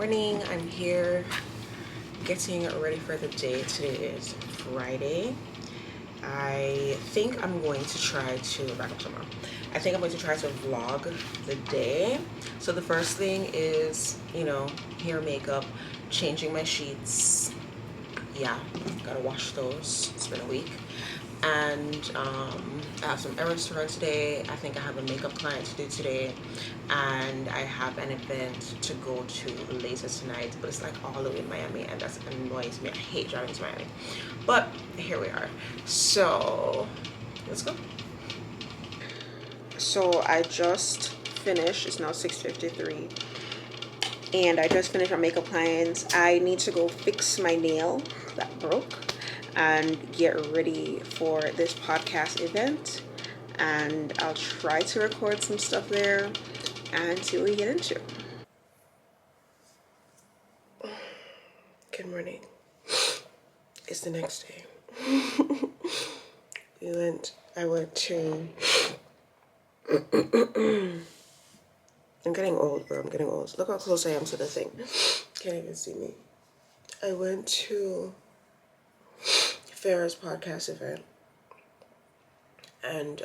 morning. I'm here getting ready for the day. Today is Friday. I think I'm going to try to back up tomorrow. I think I'm going to try to vlog the day. So the first thing is, hair, makeup, changing my sheets. Yeah, gotta wash those. It's been a week. And I have some errands to run today. I think I have a makeup client to do today, and I have an event to go to later tonight, but it's like all the way in Miami, and that annoys me. I hate driving to Miami, but here we are. So let's go. So I just finished. It's now 6:53, and I just finished my makeup clients. I need to go fix my nail that broke and get ready for this podcast event, and I'll try to record some stuff there and see what we get into. Good morning. It's the next day. I went to I'm getting old, bro. I'm getting old. Look how close I am to the thing. Can't even see me. I went to Farrah's podcast event, and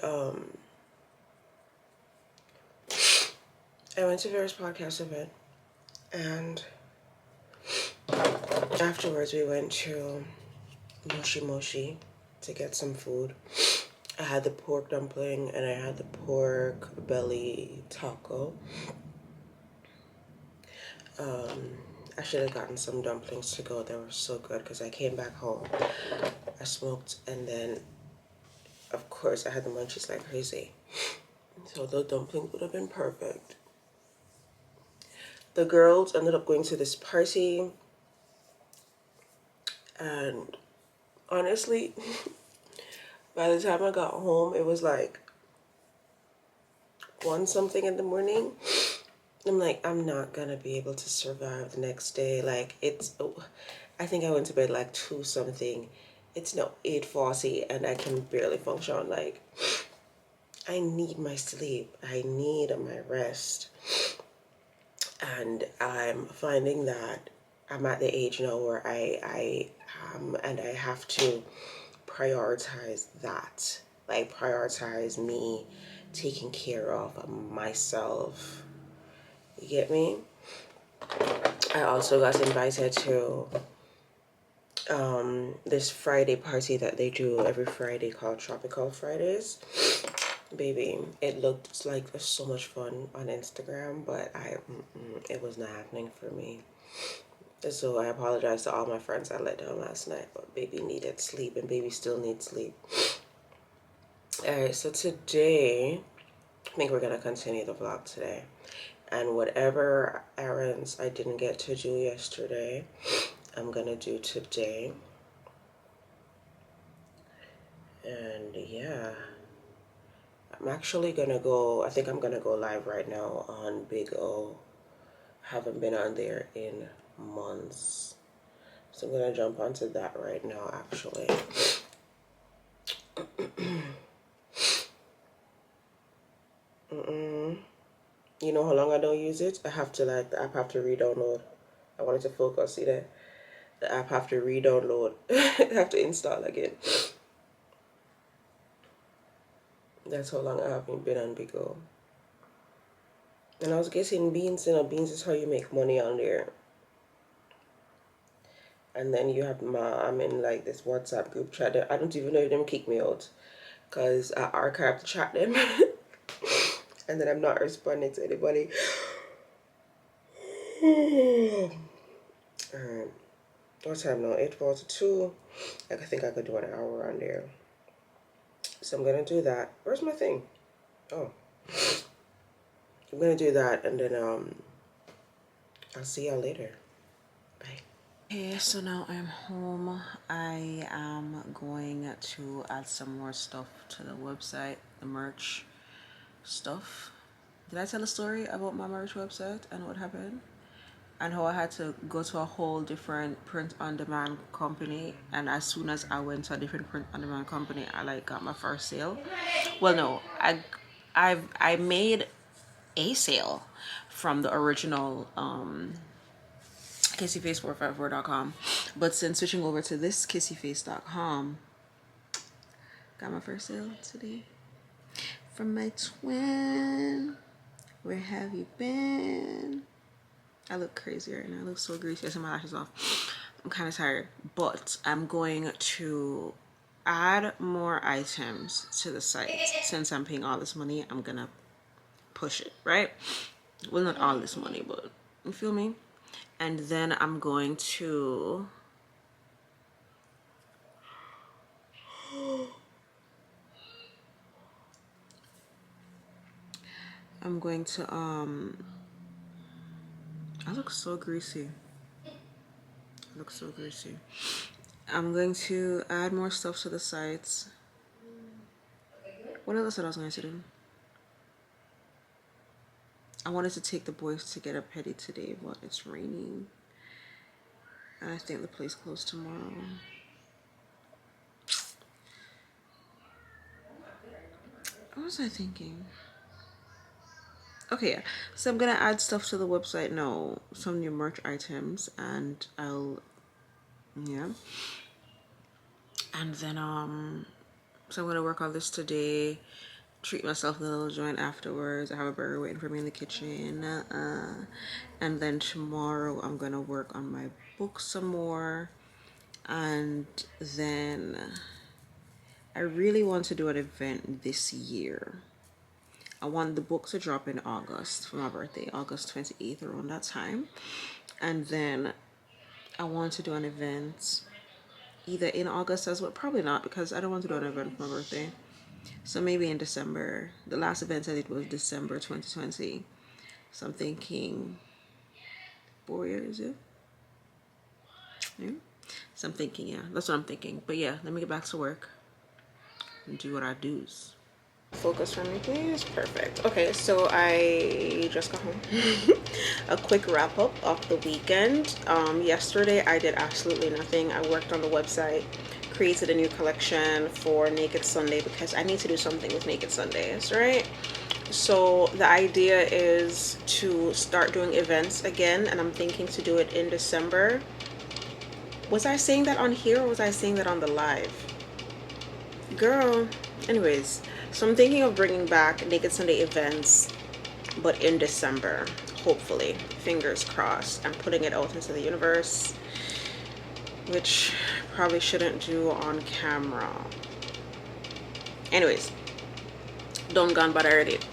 and afterwards we went to Moshi Moshi to get some food. I had the pork dumpling and I had the pork belly taco. I should have gotten some dumplings to go. They were so good because I came back home, I smoked, and then of course I had the munchies like crazy. So the dumplings would have been perfect. The girls ended up going to this party, and honestly, by the time I got home, it was like 1 something in the morning. I'm like, I'm not gonna be able to survive the next day. Like, I think I went to bed like 2 something. It's now 8:40 and I can barely function. Like, I need my sleep. I need my rest. And I'm finding that I'm at the age now where I and I have to prioritize that. Like, prioritize me taking care of myself. You get me? I also got invited to this Friday party that they do every Friday called Tropical Fridays. Baby, it looked like so much fun on Instagram, but it was not happening for me. So I apologize to all my friends I let down last night, but baby needed sleep and baby still needs sleep. Alright, so today, I think we're going to continue the vlog today. And whatever errands I didn't get to do yesterday, I'm going to do today. And yeah, I'm actually going to go, I think I'm going to go live right now on Big O. Haven't been on there in months. So I'm going to jump onto that right now, actually. You know how long I don't use it? I have to, like, the app have to re-download. I wanted to focus, see that? The app have to re-download. I have to install again. That's how long I haven't been on Big O. And I was getting beans, beans is how you make money on there. And then you have I'm in like this WhatsApp group chat. I don't even know if them kick me out, because I archived the chat them. And then I'm not responding to anybody. What time now? 8:42. I think I could do an hour on there. So I'm gonna do that. Where's my thing? Oh. I'm gonna do that, and then I'll see y'all later. Bye. Okay, so now I'm home. I am going to add some more stuff to the website, the merch stuff. Did I tell a story about my merch website and what happened? And how I had to go to a whole different print-on-demand company, and as soon as I went to a different print-on-demand company, I like got my first sale. Well, no, I made a sale from the original TheFourFiveFour.com. But since switching over to this kissyface.com, got my first sale today from my twin. Where have you been? I look crazy right now. I look so greasy. I took my lashes off. I'm kind of tired, but I'm going to add more items to the site. Since I'm paying all this money, I'm gonna push it, right? Well, not all this money, but you feel me? And then I'm going to I look so greasy. I look so greasy. I'm going to add more stuff to the sites. What else did I was going to do? I wanted to take the boys to get up petty today, but it's raining. And I think the place closed tomorrow. What was I thinking? Okay, yeah. So I'm gonna add stuff to the website now, some new merch items, and yeah. And then so I'm gonna work on this today. Treat myself with a little joint afterwards. I have a burger waiting for me in the kitchen. And then tomorrow I'm gonna work on my book some more. And then I really want to do an event this year. I want the book to drop in August for my birthday, August 28th, around that time. And then I want to do an event either in August as well. Probably not, because I don't want to do an event for my birthday. So maybe in December. The last event I did was December 2020. So I'm thinking 4 years, yeah? Yeah. So I'm thinking, yeah, that's what I'm thinking. But yeah, let me get back to work and do what I do. Focus for me, please. Perfect. Okay, so I just got home. A quick wrap up of the weekend. Yesterday I did absolutely nothing. I worked on the website, created a new collection for Naked Sunday because I need to do something with Naked Sundays, right? So the idea is to start doing events again, and I'm thinking to do it in December. Was I saying that on here or was I saying that on the live? Girl. Anyways, so I'm thinking of bringing back Naked Sunday events, but in December, hopefully. Fingers crossed. I'm putting it out into the universe, which probably shouldn't do on camera. Anyways, done gone, but I already did.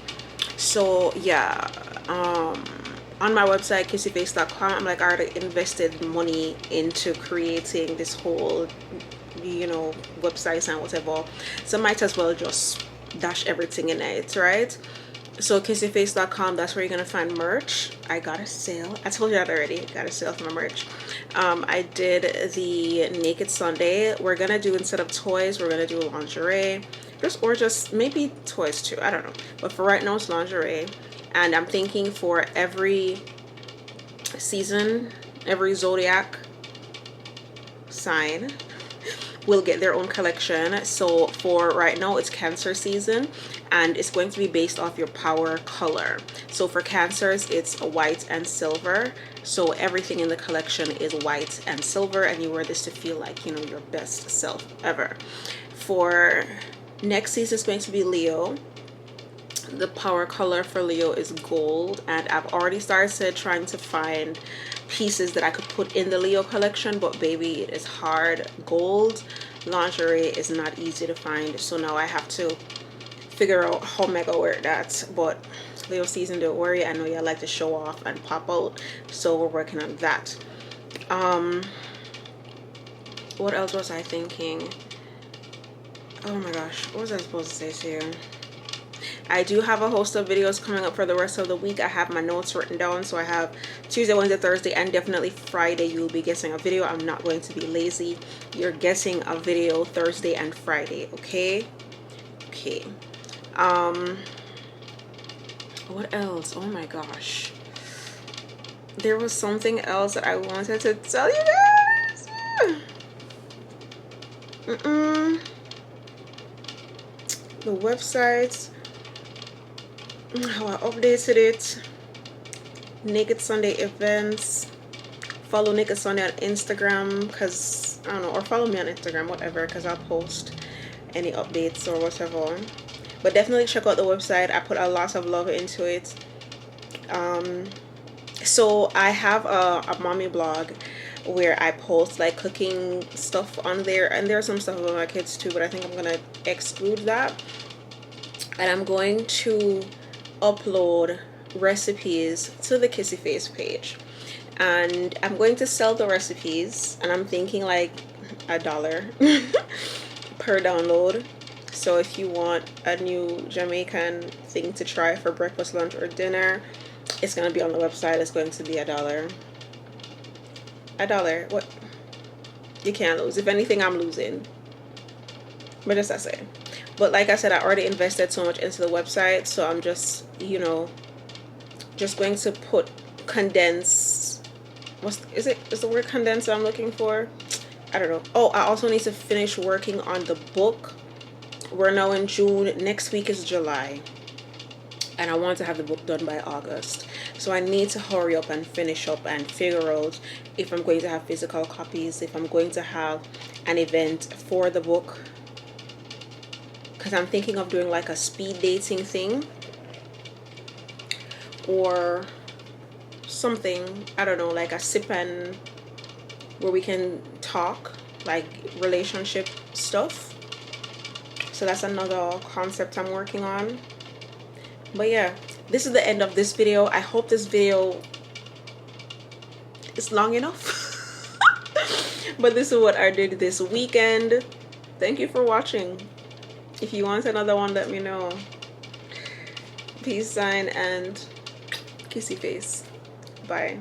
So yeah, on my website kissyface.com, I'm like, I already invested money into creating this whole, you know, websites and whatever, so might as well just dash everything in it, right? So kissyface.com, that's where you're gonna find merch. I got a sale. I told you that already. Got a sale for my merch. I did the Naked Sunday. We're gonna do, instead of toys, we're gonna do lingerie, or just maybe toys too, I don't know, but for right now it's lingerie. And I'm thinking for every season, every zodiac sign will get their own collection. So for right now it's Cancer season, and it's going to be based off your power color. So for Cancers, it's white and silver. So everything in the collection is white and silver, and you wear this to feel like, you know, your best self ever. For next season, it's going to be Leo. The power color for Leo is gold, and I've already started trying to find pieces that I could put in the Leo collection, but baby, it is hard. Gold lingerie is not easy to find, so now I have to figure out how I'm gonna wear that. But Leo season, don't worry, I know you like to show off and pop out, so we're working on that. What else was I thinking? Oh my gosh, what was I supposed to say to you? I do have a host of videos coming up for the rest of the week. I have my notes written down, so I have Tuesday, Wednesday, Thursday, and definitely Friday you will be getting a video. I'm not going to be lazy. You're getting a video Thursday and Friday, okay? Okay. What else? Oh my gosh. There was something else that I wanted to tell you guys. The website, how I updated it, Naked Sunday events, follow Nika Sonia on Instagram, because I don't know, or follow me on Instagram, whatever, because I'll post any updates or whatever. But definitely check out the website. I put a lot of love into it. So I have a mommy blog where I post like cooking stuff on there, and there's some stuff about my kids too, but I think I'm gonna exclude that. And I'm going to upload recipes to the Kissy Face page, and I'm going to sell the recipes, and I'm thinking like $1 per download. So if you want a new Jamaican thing to try for breakfast, lunch, or dinner, it's gonna be on the website. It's going to be $1. $1. What? You can't lose. If anything, I'm losing. But just that's it. But like I said, I already invested so much into the website, so I'm just, you know, just going to put condense. Is the word condense I'm looking for? I don't know. Oh, I also need to finish working on the book. We're now in June. Next week is July. And I want to have the book done by August. So I need to hurry up and finish up and figure out if I'm going to have physical copies, if I'm going to have an event for the book. Because I'm thinking of doing like a speed dating thing. Or something, I don't know, like a sip and where we can talk, like relationship stuff. So that's another concept I'm working on. But yeah, this is the end of this video. I hope this video is long enough. But this is what I did this weekend. Thank you for watching. If you want another one, let me know. Peace sign and kissy face. Bye.